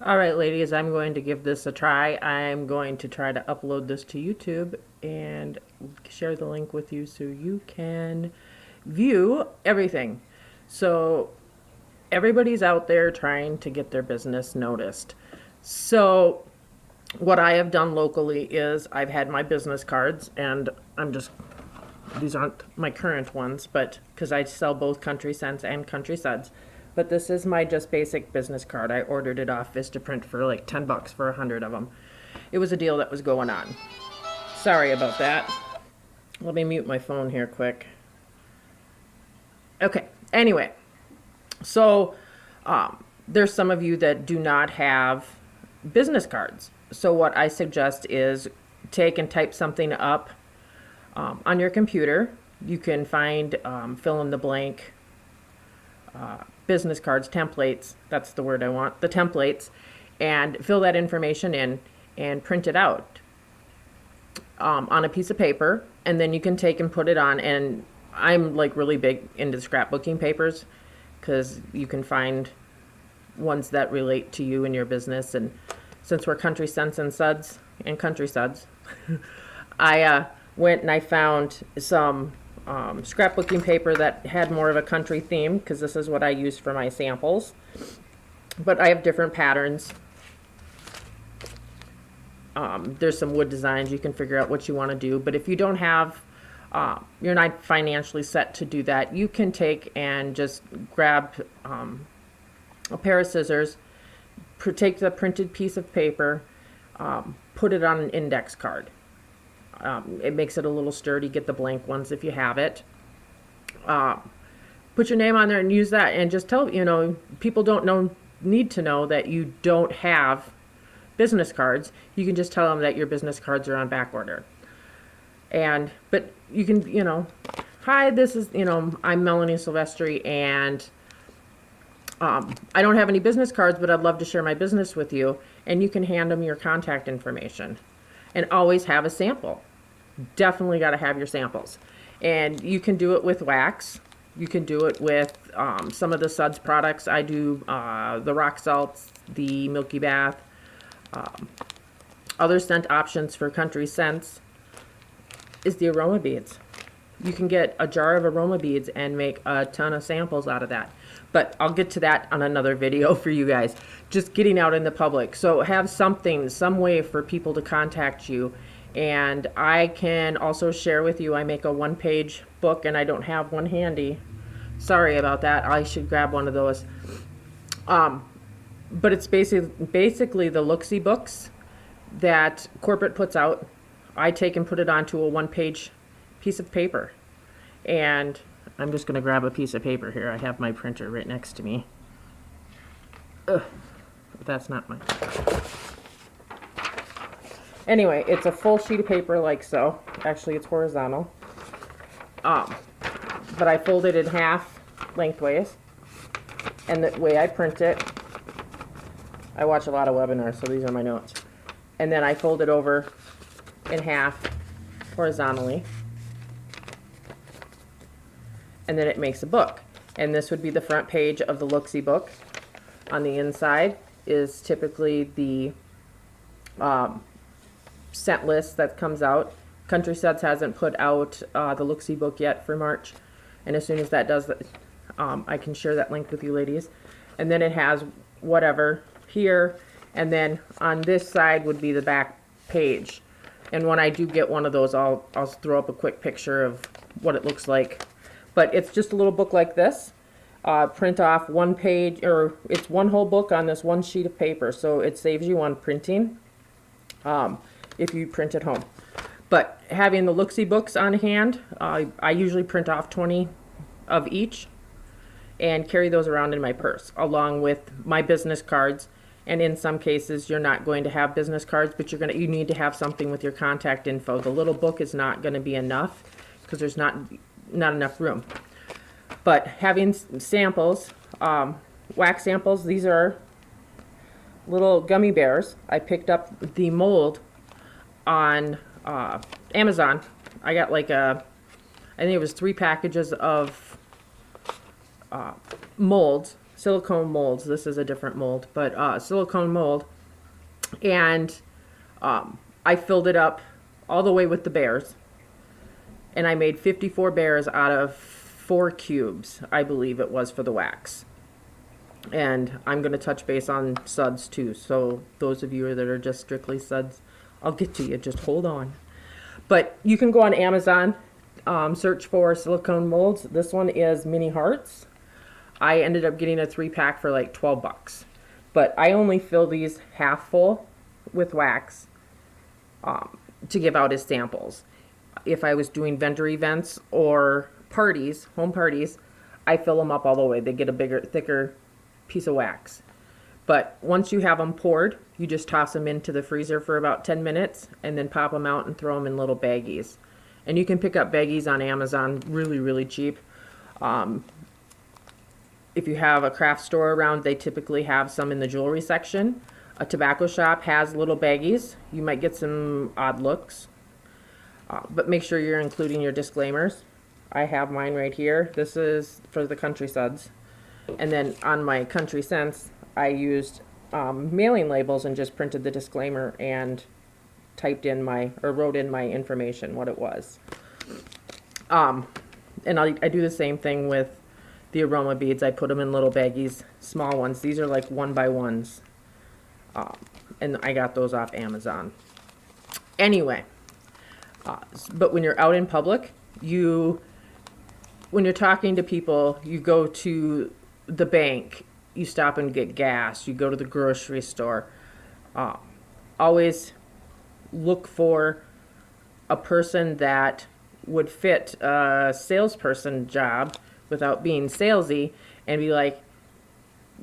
All right, ladies, I'm going to give this a try. I'm going to try to upload this to YouTube and share the link with you so you can view everything. So, everybody's out there trying to get their business noticed. So, what I have done locally is I've had my business cards, and these aren't my current ones, but because I sell both Country Sense and Country Suds. But this is my just basic business card. I ordered it off Vistaprint for like 10 bucks for 100 of them. It was a deal that was going on. Sorry about that. Let me mute my phone here quick. Okay, anyway, so there's some of you that do not have business cards. So what I suggest is take and type something up on your computer. You can find fill in the blank business cards, templates, that's the word I want, the templates, and fill that information in and print it out on a piece of paper. And then you can take and put it on. And I'm like really big into scrapbooking papers because you can find ones that relate to you and your business. And since we're Country Sense and Suds and Country Suds, I went and I found some scrapbooking paper that had more of a country theme because this is what I use for my samples. But I have different patterns. There's some wood designs. You can figure out what you want to do. But if you don't have, you're not financially set to do that, you can take and just grab a pair of scissors, take the printed piece of paper, put it on an index card. It makes it a little sturdy. Get the blank ones if you have it. Put your name on there and use that, and just tell, people don't need to know that you don't have business cards. You can just tell them that your business cards are on back order. But you can, hi, this is, I'm Melanie Silvestri, and I don't have any business cards, but I'd love to share my business with you. And you can hand them your contact information, and always have a sample. Definitely got to have your samples. And you can do it with wax. You can do it with some of the Suds products. I do the rock salts, the Milky Bath, other scent options for Country Sense is the aroma beads. You can get a jar of aroma beads and make a ton of samples out of that. But I'll get to that on another video for you guys. Just getting out in the public. So have something, some way for people to contact you. And I can also share with you, I make a one-page book, and I don't have one handy. Sorry about that. I should grab one of those. But it's basically the look-see books that corporate puts out. I take and put it onto a one-page piece of paper. And I'm just going to grab a piece of paper here. I have my printer right next to me. Ugh, that's not mine. Anyway, it's a full sheet of paper like so. Actually, it's horizontal. But I fold it in half lengthways. And the way I print it, I watch a lot of webinars, so these are my notes. And then I fold it over in half horizontally. And then it makes a book. And this would be the front page of the look-see book. On the inside is typically the scent list that comes out. Country Suds hasn't put out the look-see book yet for March. And as soon as that does, I can share that link with you ladies. And then it has whatever here. And then on this side would be the back page. And when I do get one of those, I'll throw up a quick picture of what it looks like. But it's just a little book like this. Print off one page, or it's one whole book on this one sheet of paper. So it saves you on printing if you print at home. But having the look-see books on hand, I usually print off 20 of each and carry those around in my purse, along with my business cards. And in some cases, you're not going to have business cards, but you need to have something with your contact info. The little book is not going to be enough because there's not enough room. But having samples, wax samples, these are little gummy bears. I picked up the mold on Amazon. I got like I think it was 3 packages of molds, silicone molds. This is a different mold, but silicone mold. And I filled it up all the way with the bears. And I made 54 bears out of 4 cubes, I believe it was, for the wax. And I'm going to touch base on suds too. So those of you that are just strictly suds, I'll get to you. Just hold on. But you can go on Amazon, search for silicone molds. This one is Mini Hearts. I ended up getting a 3-pack for like 12 bucks. But I only fill these half full with wax to give out as samples. If I was doing vendor events or parties, home parties, I fill them up all the way. They get a bigger, thicker piece of wax. But once you have them poured, you just toss them into the freezer for about 10 minutes and then pop them out and throw them in little baggies. And you can pick up baggies on Amazon really, really cheap. If you have a craft store around, they typically have some in the jewelry section. A tobacco shop has little baggies. You might get some odd looks, but make sure you're including your disclaimers. I have mine right here. This is for the Country Suds. And then on my Country Scents, I used mailing labels and just printed the disclaimer and typed in wrote in my information, what it was. And I do the same thing with the aroma beads. I put them in little baggies, small ones. These are like 1x1s. And I got those off Amazon. Anyway, but when you're out in public, when you're talking to people, you go to the bank, you stop and get gas, you go to the grocery store. Always look for a person that would fit a salesperson job without being salesy, and be like,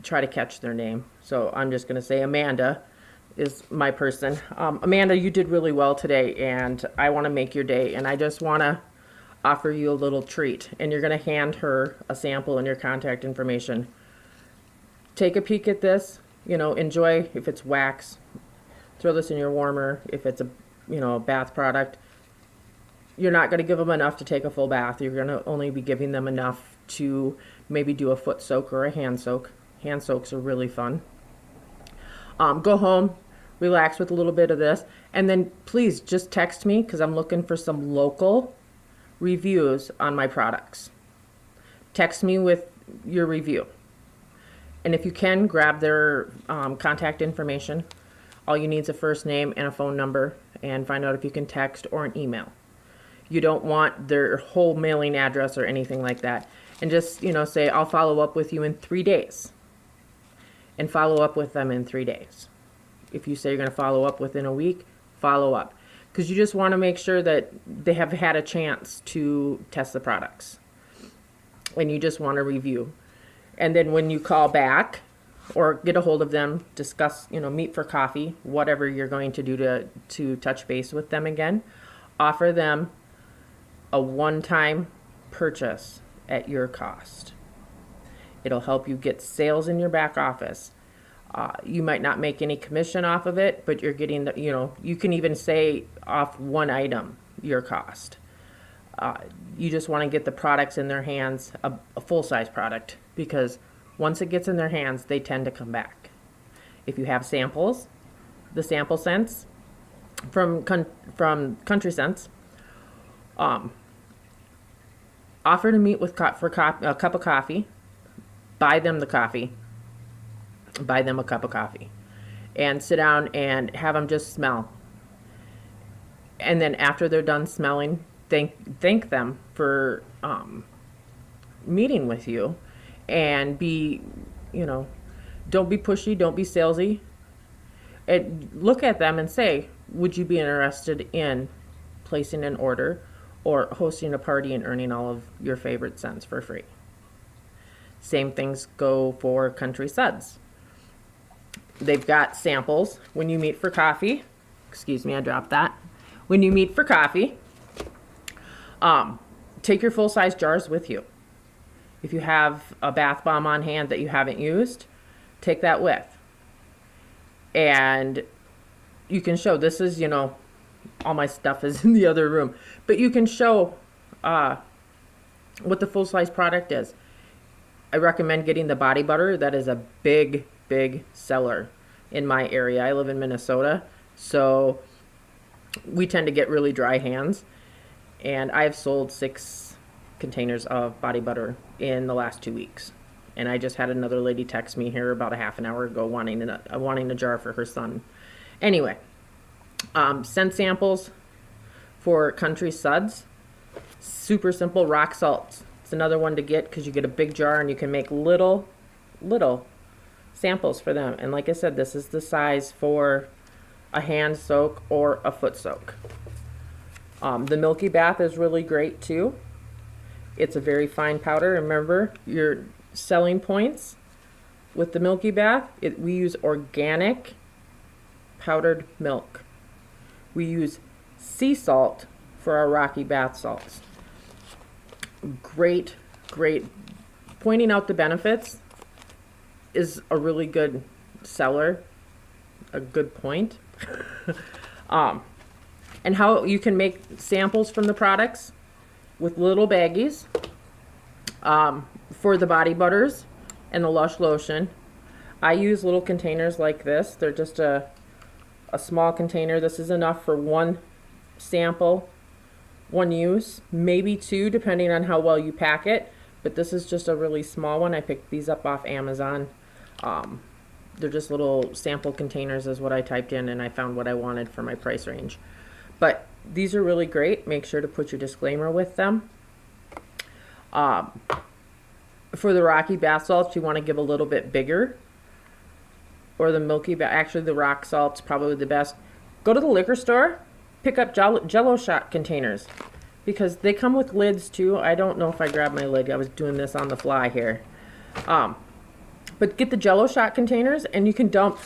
try to catch their name. So I'm just going to say Amanda is my person. Amanda, you did really well today, and I want to make your day, and I just want to offer you a little treat. And you're going to hand her a sample and your contact information. Take a peek at this. Enjoy. If it's wax, throw this in your warmer. If it's a bath product, you're not going to give them enough to take a full bath. You're going to only be giving them enough to maybe do a foot soak or a hand soak. Hand soaks are really fun. Go home, relax with a little bit of this, and then please just text me, because I'm looking for some local reviews on my products. Text me with your review. And if you can, grab their contact information. All you need is a first name and a phone number, and find out if you can text or an email. You don't want their whole mailing address or anything like that. And just, say, I'll follow up with you in 3 days. And follow up with them in 3 days. If you say you're going to follow up within a week, follow up. Because you just want to make sure that they have had a chance to test the products. And you just want to review. And then when you call back or get a hold of them, discuss, meet for coffee, whatever you're going to do to touch base with them again, offer them a one-time purchase at your cost. It'll help you get sales in your back office. You might not make any commission off of it, but you're getting you can even say off one item your cost. You just want to get the products in their hands, a full-size product, because once it gets in their hands, they tend to come back. If you have samples, the sample scents from Country Scents, offer to meet with for a cup of coffee. Buy them the coffee. Buy them a cup of coffee. And sit down and have them just smell. And then after they're done smelling, thank them for meeting with you. And don't be pushy, don't be salesy. And look at them and say, would you be interested in placing an order or hosting a party and earning all of your favorite scents for free? Same things go for Country Suds. They've got samples. When you meet for coffee, excuse me, I dropped that. When you meet for coffee, take your full-size jars with you. If you have a bath bomb on hand that you haven't used, take that with. And you can show, this is, all my stuff is in the other room, but you can show what the full-size product is. I recommend getting the body butter. That is a big, big seller in my area. I live in Minnesota, so we tend to get really dry hands. And I've sold 6 containers of body butter in the last 2 weeks. And I just had another lady text me here about a half an hour ago wanting a jar for her son. Anyway, scent samples for Country Suds. Super simple. Rock salt. It's another one to get because you get a big jar and you can make little samples for them. And like I said, this is the size for a hand soak or a foot soak. The Milky Bath is really great too. It's a very fine powder. Remember your selling points with the Milky Bath. We use organic powdered milk. We use sea salt for our Rocky Bath salts. Great. Pointing out the benefits is a really good seller, a good point. And how you can make samples from the products with little baggies. For the body butters and the Lush lotion, I use little containers like this. They're just a small container. This is enough for 1 sample, 1 use, maybe 2 depending on how well you pack it, but this is just a really small one. I picked these up off Amazon. They're just little sample containers is what I typed in, and I found what I wanted for my price range. But these are really great. Make sure to put your disclaimer with them. For the Rocky Bath salts, you want to give a little bit bigger. Or the Milky Bath, actually the rock salt's probably the best. Go to the liquor store, pick up Jello shot containers because they come with lids too. I don't know if I grabbed my lid. I was doing this on the fly here. But get the Jello shot containers and you can dump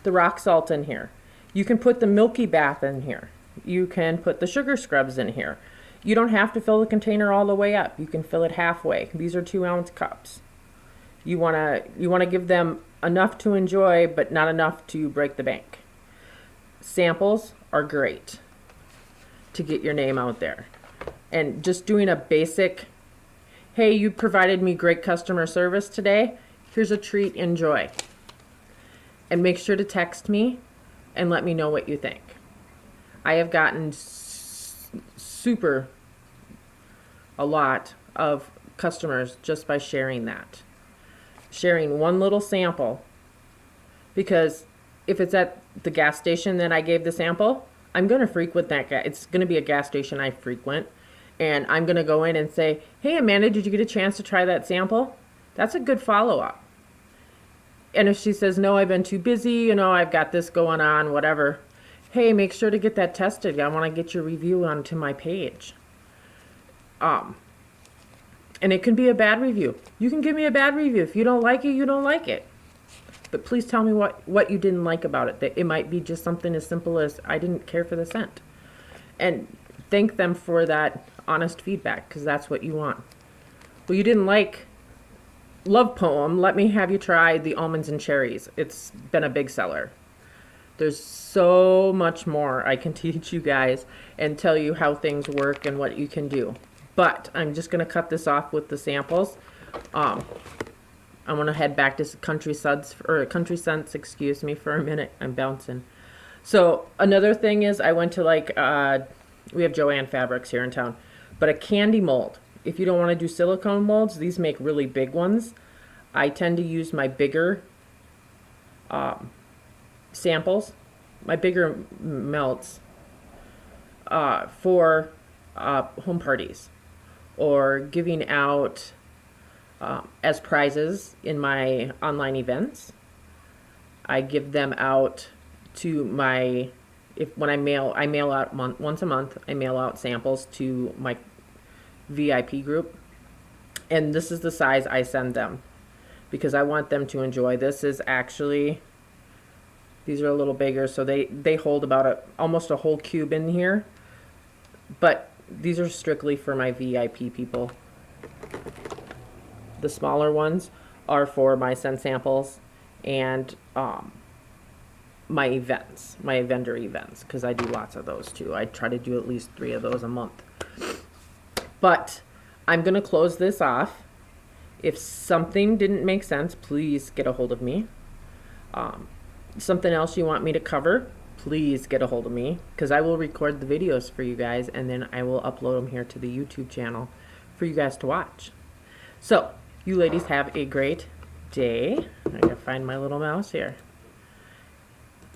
the rock salt in here. You can put the Milky Bath in here. You can put the sugar scrubs in here. You don't have to fill the container all the way up. You can fill it halfway. These are 2-ounce cups. You wanna give them enough to enjoy, but not enough to break the bank. Samples are great to get your name out there. And just doing a basic, hey, you provided me great customer service today. Here's a treat, enjoy. And make sure to text me and let me know what you think. I have gotten a lot of customers just by sharing that. Sharing 1 little sample, because if it's at the gas station that I gave the sample, I'm going to frequent that it's going to be a gas station I frequent, and I'm going to go in and say, hey Amanda, did you get a chance to try that sample? That's a good follow-up. And if she says, no, I've been too busy, I've got this going on, whatever, hey, make sure to get that tested. I want to get your review onto my page. And it can be a bad review. You can give me a bad review. If you don't like it, you don't like it. But please tell me what you didn't like about it. That it might be just something as simple as I didn't care for the scent. And thank them for that honest feedback, because that's what you want. Well, you didn't like Love Poem. Let me have you try the almonds and cherries. It's been a big seller. There's so much more I can teach you guys and tell you how things work and what you can do. But I'm just going to cut this off with the samples. I want to head back to Country Scents, excuse me, for a minute. I'm bouncing. So another thing is I went to we have Joann Fabrics here in town, but a candy mold. If you don't want to do silicone molds, these make really big ones. I tend to use my bigger samples, my bigger melts for home parties or giving out as prizes in my online events. I give them out to when I mail out once a month. I mail out samples to my VIP group, and this is the size I send them because I want them to enjoy. This is actually, these are a little bigger, so they hold about almost a whole cube in here, but these are strictly for my VIP people. The smaller ones are for my scent samples and my events, my vendor events, because I do lots of those too. I try to do at least 3 of those a month. But I'm going to close this off If something didn't make sense, please get a hold of me. Something else you want me to cover, please get a hold of me, because I will record the videos for you guys and then I will upload them here to the YouTube channel for you guys to watch. So, you ladies have a great day. I gotta find my little mouse here.